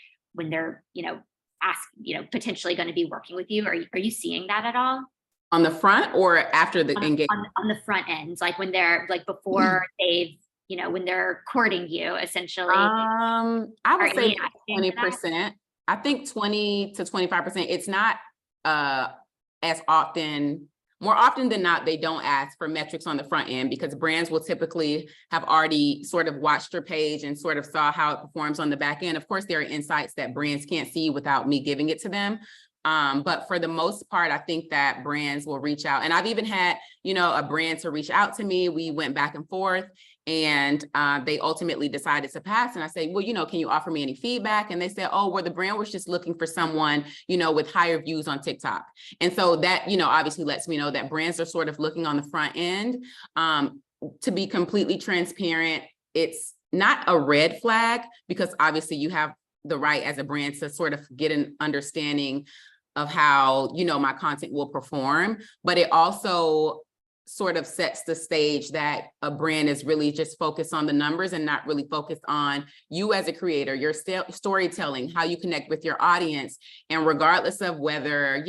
potentially going to be working with you? Are you seeing that at all? On the front or after the engagement? On the front end, like when they're like before they've, when they're courting you, essentially. I would say 20%. I think 20 to 25%. It's not as often. More often than not, they don't ask for metrics on the front end because brands will typically have already sort of watched your page and sort of saw how it performs on the back end. Of course, there are insights that brands can't see without me giving it to them. But for the most part, I think that brands will reach out. And I've even had, a brand to reach out to me. We went back and forth and they ultimately decided to pass. And I say, well, can you offer me any feedback? And they said, oh, well, the brand was just looking for someone, with higher views on TikTok. And so that, obviously lets me know that brands are sort of looking on the front end. To be completely transparent, it's not a red flag because obviously you have the right as a brand to sort of get an understanding of how, my content will perform, but it also sort of sets the stage that a brand is really just focused on the numbers and not really focused on you as a creator, your storytelling, how you connect with your audience. And regardless of whether,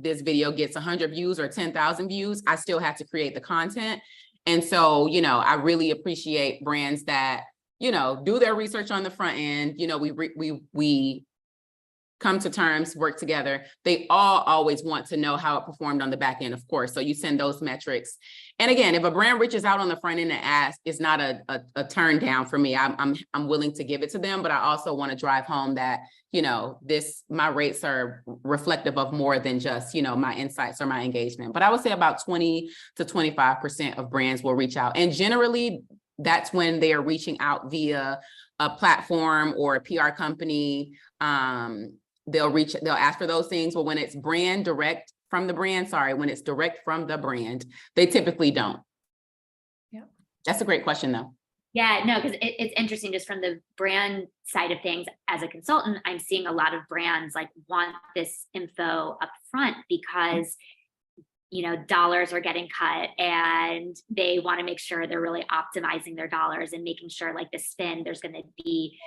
this video gets 100 views or 10,000 views, I still have to create the content. And so, I really appreciate brands that, do their research on the front end. We come to terms, work together. They all always want to know how it performed on the back end, of course. So you send those metrics. And again, if a brand reaches out on the front end and asks, it's not a turn down for me. I'm willing to give it to them, but I also want to drive home that, my rates are reflective of more than just, my insights or my engagement. But I would say about 20 to 25% of brands will reach out. And generally, that's when they are reaching out via a platform or a PR company. They'll ask for those things. But when it's direct from the brand, they typically don't. Yeah. That's a great question though. Yeah, no, because it's interesting just from the brand side of things. As a consultant, I'm seeing a lot of brands like want this info up front because dollars are getting cut and they want to make sure they're really optimizing their dollars and making sure like the spend, there's going to be,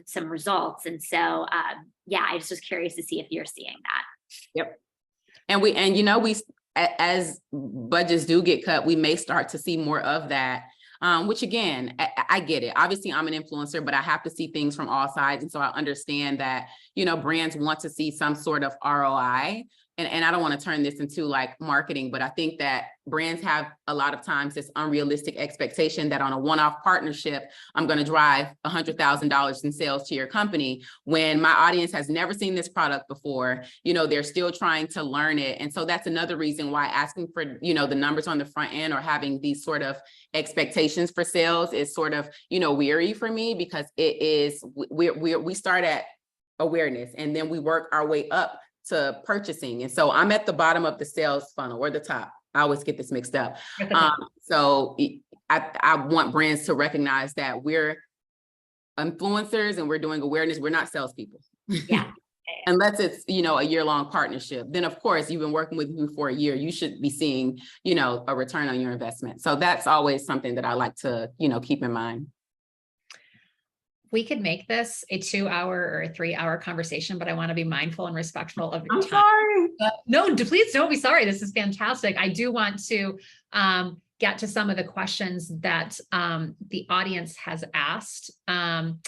some results. And so, I just was curious to see if you're seeing that. Yep. And we, as budgets do get cut, we may start to see more of that. Which again, I get it. Obviously, I'm an influencer, but I have to see things from all sides. And so I understand that, brands want to see some sort of ROI. And I don't want to turn this into like marketing, but I think that brands have a lot of times this unrealistic expectation that on a one-off partnership, I'm going to drive $100,000 in sales to your company when my audience has never seen this product before. They're still trying to learn it. And so that's another reason why asking for, the numbers on the front end or having these sort of expectations for sales is sort of, weary for me because it is, we start at awareness and then we work our way up to purchasing. And so I'm at the bottom of the sales funnel or the top. I always get this mixed up. So I want brands to recognize that we're influencers and we're doing awareness. We're not salespeople. Yeah. Unless it's, a year-long partnership, then of course you've been working with me for a year, you should be seeing, a return on your investment. So that's always something that I like to, keep in mind. We could make this a 2-hour or a 3-hour conversation, but I want to be mindful and respectful of your time. Sorry. No, please don't be sorry. This is fantastic. I do want to get to some of the questions that the audience has asked. From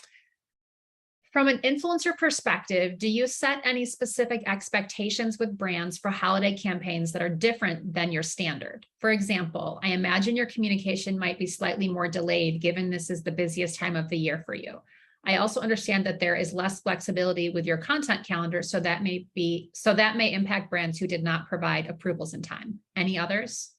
an influencer perspective, do you set any specific expectations with brands for holiday campaigns that are different than your standard? For example, I imagine your communication might be slightly more delayed given this is the busiest time of the year for you. I also understand that there is less flexibility with your content calendar, so that may impact brands who did not provide approvals in time. Any others?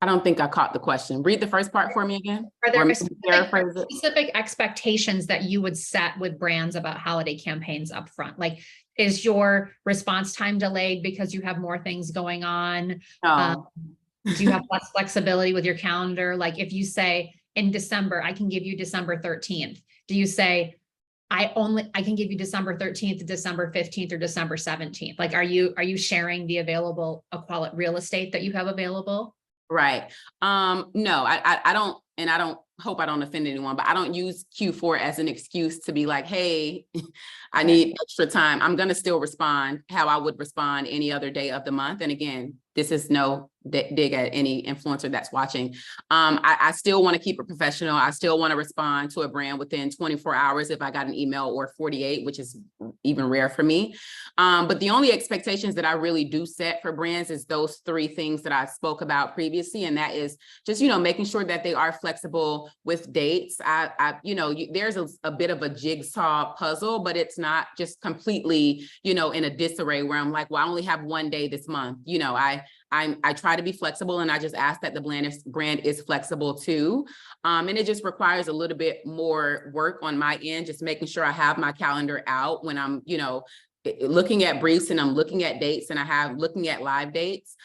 I don't think I caught the question. Read the first part for me again. Are there specific expectations that you would set with brands about holiday campaigns up front? Like, is your response time delayed because you have more things going on? No. Do you have less flexibility with your calendar? Like if you say in December, I can give you December 13th. Do you say, I can give you December 13th, December 15th, or December 17th? Like, are you sharing the available real estate that you have available? Right. No, I don't, and I don't hope I don't offend anyone, but I don't use Q4 as an excuse to be like, hey, I need extra time. I'm going to still respond how I would respond any other day of the month. And again, this is no dig at any influencer that's watching. I still want to keep it professional. I still want to respond to a brand within 24 hours if I got an email, or 48, which is even rare for me. But the only expectations that I really do set for brands is those three things that I spoke about previously. And that is just, making sure that they are flexible with dates. There's a bit of a jigsaw puzzle, but it's not just completely, in a disarray where I'm like, well, I only have one day this month. I try to be flexible, and I just ask that the brand is flexible too. And it just requires a little bit more work on my end, just making sure I have my calendar out when I'm, looking at briefs and I'm looking at dates, and I have looking at live dates.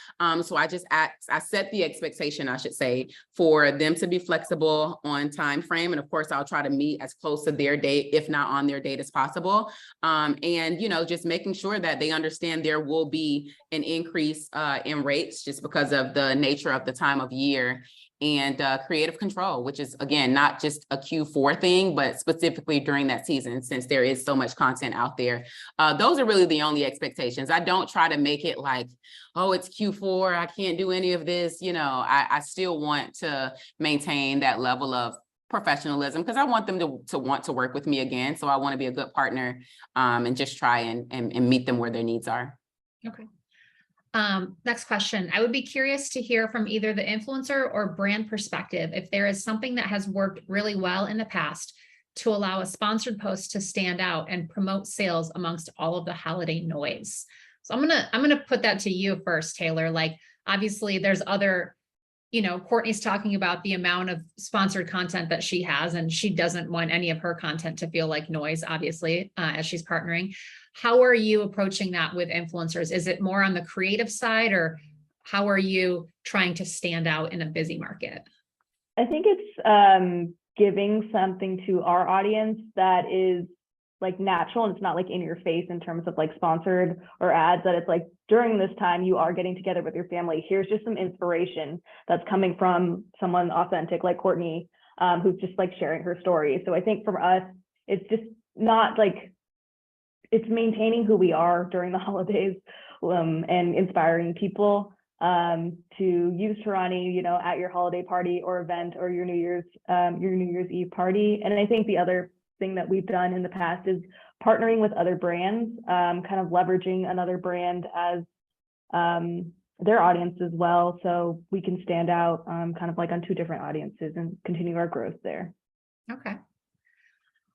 So I set the expectation, I should say, for them to be flexible on time frame. And of course, I'll try to meet as close to their date, if not on their date, as possible. And, just making sure that they understand there will be an increase in rates just because of the nature of the time of year. And creative control, which is, again, not just a Q4 thing, but specifically during that season, since there is so much content out there. Those are really the only expectations. I don't try to make it like, oh, it's Q4, I can't do any of this. I still want to maintain that level of professionalism, because I want them to want to work with me again. So I want to be a good partner, and just try and meet them where their needs are. Okay. Next question. I would be curious to hear from either the influencer or brand perspective if there is something that has worked really well in the past to allow a sponsored post to stand out and promote sales amongst all of the holiday noise. So I'm gonna put that to you first, Taylor. Like, obviously there's other, Courtney's talking about the amount of sponsored content that she has, and she doesn't want any of her content to feel like noise, obviously, as she's partnering. How are you approaching that with influencers? Is it more on the creative side, or how are you trying to stand out in a busy market? I think it's giving something to our audience that is like natural, and it's not like in your face in terms of like sponsored or ads, that it's like during this time you are getting together with your family. Here's just some inspiration that's coming from someone authentic like Courtney, who's just like sharing her story. So I think for us, it's just not like, it's maintaining who we are during the holidays, and inspiring people to use Torani, at your holiday party or event, or your New Year's Eve party. And I think the other thing that we've done in the past is partnering with other brands, kind of leveraging another brand as their audience as well, so we can stand out kind of like on two different audiences and continue our growth there. Okay.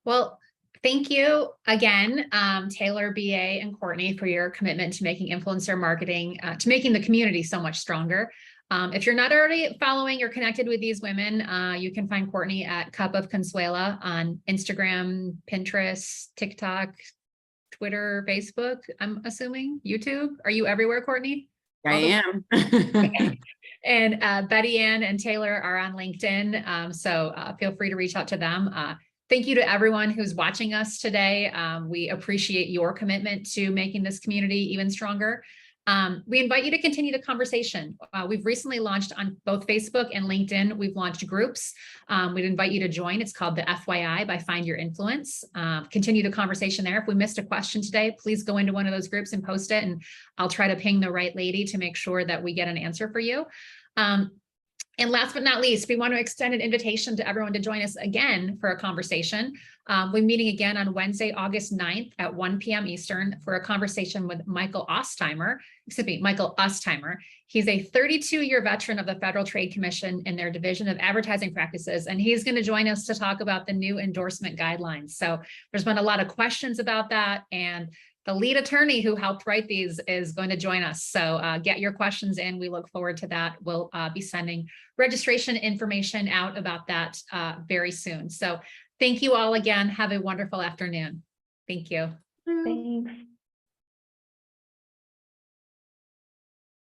Well, thank you again, Taylor, BA, and Courtney, for your commitment to making influencer marketing, to making the community so much stronger. If you're not already following or connected with these women, you can find Courtney at Cup of Consuela on Instagram, Pinterest, TikTok, Twitter, Facebook, I'm assuming, YouTube. Are you everywhere, Courtney? I am. And Bette Ann and Taylor are on LinkedIn. So feel free to reach out to them. Thank you to everyone who's watching us today. We appreciate your commitment to making this community even stronger. We invite you to continue the conversation. We've recently launched on both Facebook and LinkedIn. We've launched groups. We'd invite you to join. It's called the FYI by Find Your Influence. Continue the conversation there. If we missed a question today, please go into one of those groups and post it, and I'll try to ping the right lady to make sure that we get an answer for you. And last but not least, we want to extend an invitation to everyone to join us again for a conversation. We're meeting again on Wednesday, August 9th at 1 p.m. Eastern for a conversation with Michael Ostheimer. He's a 32-year veteran of the Federal Trade Commission in their Division of Advertising Practices, and he's going to join us to talk about the new endorsement guidelines. So there's been a lot of questions about that, and the lead attorney who helped write these is going to join us. So get your questions in. We look forward to that. We'll be sending registration information out about that very soon. So thank you all again. Have a wonderful afternoon. Thank you. Thanks.